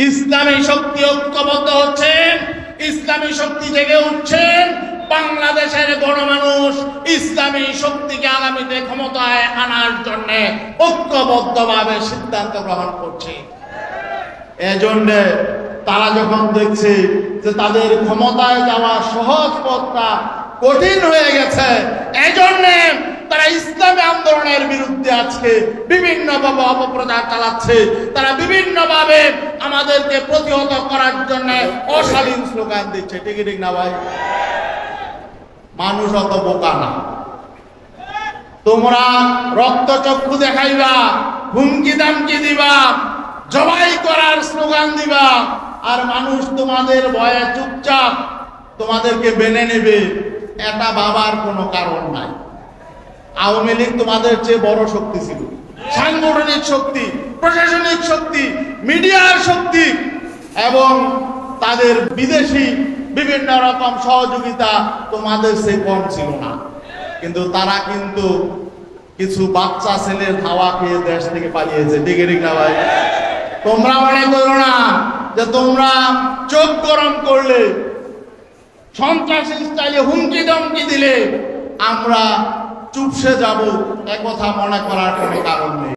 ইসলামী শক্তি ঐক্যবদ্ধ হচ্ছেন, ইসলামী শক্তি জেগে উঠছেন। বাংলাদেশের গণমানুষ ইসলামী শক্তিকে আগামীতে ক্ষমতায় আনার জন্য ঐক্যবদ্ধভাবে সিদ্ধান্ত গ্রহণ করছে। এজন্য তারা যখন দেখছে যে তাদের ক্ষমতায় যাওয়া সহজ পথটা কঠিন হয়ে গেছে, এজন্য তারা ইসলামী আন্দোলনের বিরুদ্ধে আজকে বিভিন্নভাবে অপপ্রচার চালাচ্ছে। তারা বিভিন্নভাবে আমাদেরকে প্রতিহত করার জন্য অশালীন স্লোগান দিচ্ছে। ঠিক না ভাই? মানুষ অত বোকা না। তোমরা রক্তচক্ষু দেখাইবা, হুমকি দামকি দিবা, জবাই করার স্লোগান দিবা, আর মানুষ তোমাদের ভয়ে চুপচাপ তোমাদেরকে মেনে নেবে, এটা ভাবার কোনো কারণ নাই। আওয়ামী লীগ তোমাদের চেয়ে বড় শক্তি ছিল, সাংগঠনিক শক্তি, প্রশাসনিক শক্তি, মিডিয়ার শক্তি এবং তাদের বিদেশি বিভিন্ন রকম সহযোগিতা তোমাদের চেয়ে কম ছিল না। কিন্তু তারা কিন্তু কিছু বাচ্চা ছেলের হাওয়া খেয়ে দেশ থেকে পালিয়েছে। ঠিক না ভাই? তোমরা মনে করো না যে তোমরা চোখ গরম করলে, সন্ত্রাসী স্টাইলে হুমকি দমকি দিলে আমরা চুপসে যাব, একথা মনে করার কোনো কারণ নেই।